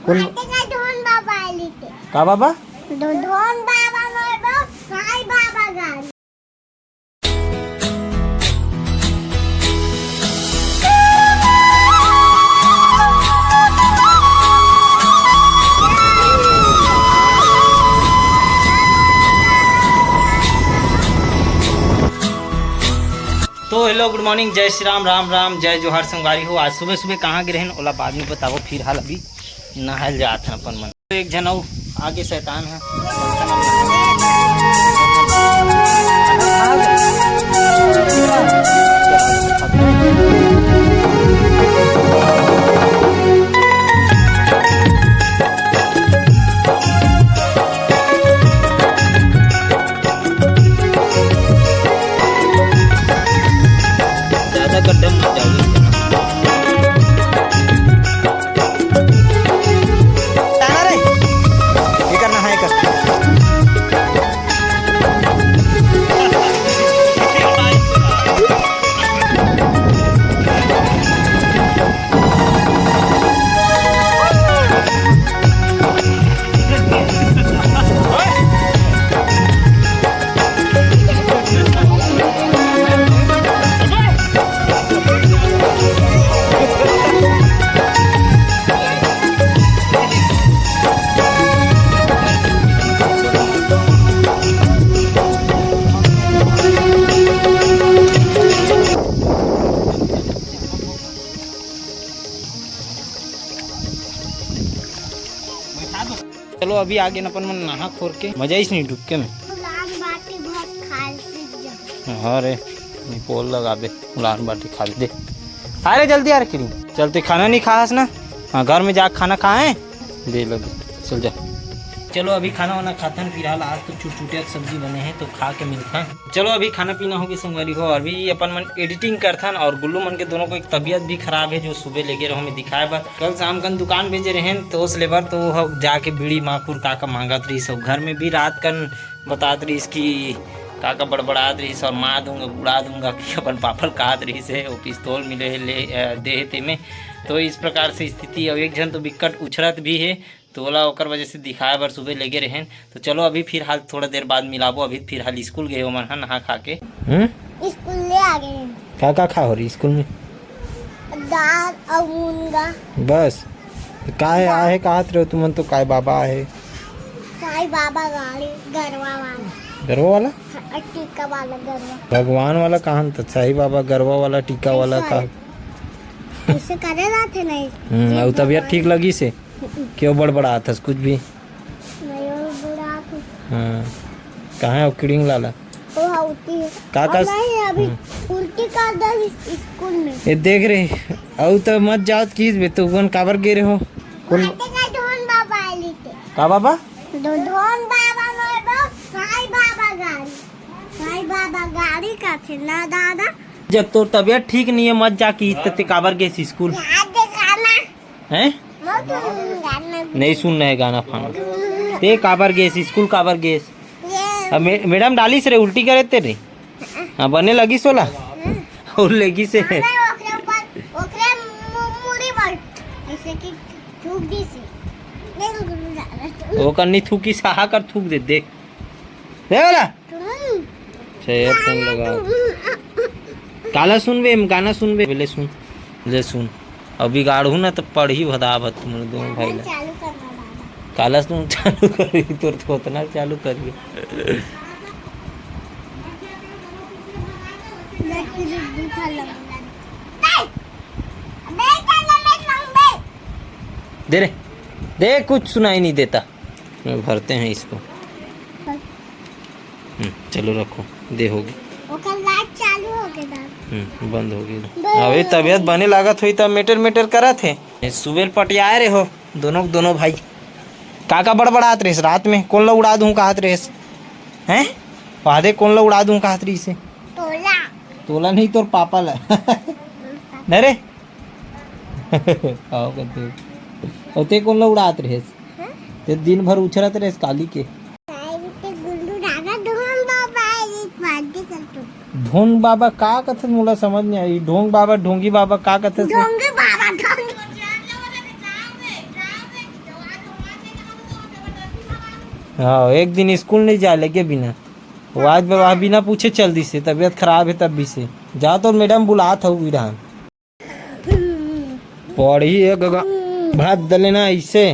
कोण ढोन बाबा आली ते का बाबा ढोन बाबा नव्हे साई बाबा गाणी तो हेलो गुड मॉर्निंग, जय श्री राम, राम राम, जय जोहार संगवारी हो। आज सुबह सुबह कहाँ गिरे हैं ओला बाद में बताओ। फिर हाल अभी नहाल जात हैं अपन मन। तो एक जन आगे शैतान है। ज़्यादा गड्ढा मत जाओ। चलो अभी आगे न अपन मन नहा खोर के मजा ही नहीं डुबके में। हाँ रे पोल लगा दे, उलान बाटी खा दे। अरे जल्दी यार किरी चलते, खाना नहीं खास ना। हाँ घर में जाके खाना खाए दे लगे, चल जा। चलो अभी खाना वाना खाते हैं। फिलहाल आज तो चुटचुटिया सब्जी बने हैं तो खा के मिलता है। चलो अभी खाना पीना होगी संगवारी हो। अभी अपन मन एडिटिंग करता है और गुल्लू मन के दोनों को एक तबीयत भी खराब है जो सुबह लेके रहो में दिखाए बार। कल शाम कन दुकान भेजे रहे तो उस लेबर तो जाके बीड़ी माखुर काका मांगत रही सब। घर में भी रात कन बतात रही इसकी काका बड़बड़ात रही और मार दूंगा उड़ा दूंगा कि अपन पापड़ काट रही से वो पिस्तौल मिले ले दे ते में। तो इस प्रकार से स्थिति। अब एक जन तो बिकट उछरत भी है तो ओला ओकर वजह से दिखाए बार सुबह लेके रहे। तो चलो अभी फिर हाल थोड़ा देर बाद मिलाबो। अभी फिर हाल स्कूल गए हो मन नहा खा के। स्कूल ले आ गए। क्या खा हो रही स्कूल में? दाल और मूंगा बस। काय आहे कहत रहे हो तुम तो काय बाबा है साई बाबा गाड़ी गरवा वाला गरवा वाला टीका वाला गरवा भगवान वाला कहाँ था? साई बाबा गरवा वाला टीका वाला का ऐसे करे जाते नहीं। और तबीयत ठीक लगी से क्यों बड़बड़ा था कुछ भी? हाँ कहाँ है किड़िंग लाला? वो होती है काका नहीं अभी उल्टी कर दे स्कूल में। ये देख रहे और तो मत जाओ किस बे तो कौन काबर गे रहे हो? कौन ढोन बाबा आली थे का बाबा? ढोन बाबा नव्हे साई बाबा गाड़ी। साई बाबा गाड़ी का थे ना दादा। जब तो तबीयत ठीक नहीं है मत जा की ते काबर गे स्कूल हैं? नहीं सुनना है गाना फाना। ते काबर गे स्कूल काबर गे? अब मैडम डाली से रे उल्टी करे तेरे। हाँ बने लगी सोला और लेगी से वो करनी थूकी सहा कर थूक दे देख दे वाला शेर फोन लगा। काला सुन बे गाना सुन बे पहले सुन ले सुन। अभी गाढ़ू ना तो पढ़ी भदावत तुम दोनों भाई ला। काला सुन चालू करी तो थोतना चालू करिए। दे रे दे कुछ सुनाई नहीं देता। भरते हैं इसको। चलो रखो दे होगी लाइट चालू हो गया बंद होगी। अभी तबीयत बने लागत हुई तब मेटर मेटर करा थे। सुबह पटियाए रहे हो दोनों भाई। काका बड़बड़ात रहे रात में कौन ला उड़ा दूं कहत रहे हैं? वादे कौन ला उड़ा दूं कहत रही से? तोला नहीं तोर पापा ला न रे आओ कहते और ते कौन ला उड़ात रहे ते दिन भर उछरत रहे काली के। ढोंग बाबा का कथन मोला समझ नहीं आई। ढोंग बाबा ढोंगी बाबा का कथन? हाँ एक दिन स्कूल नहीं जा लेके बिना वो आज बाबा बिना पूछे चल दी से तबीयत खराब है तब भी से जा तो मैडम बुला था विधान पढ़ी है गगा भात दले ना ऐसे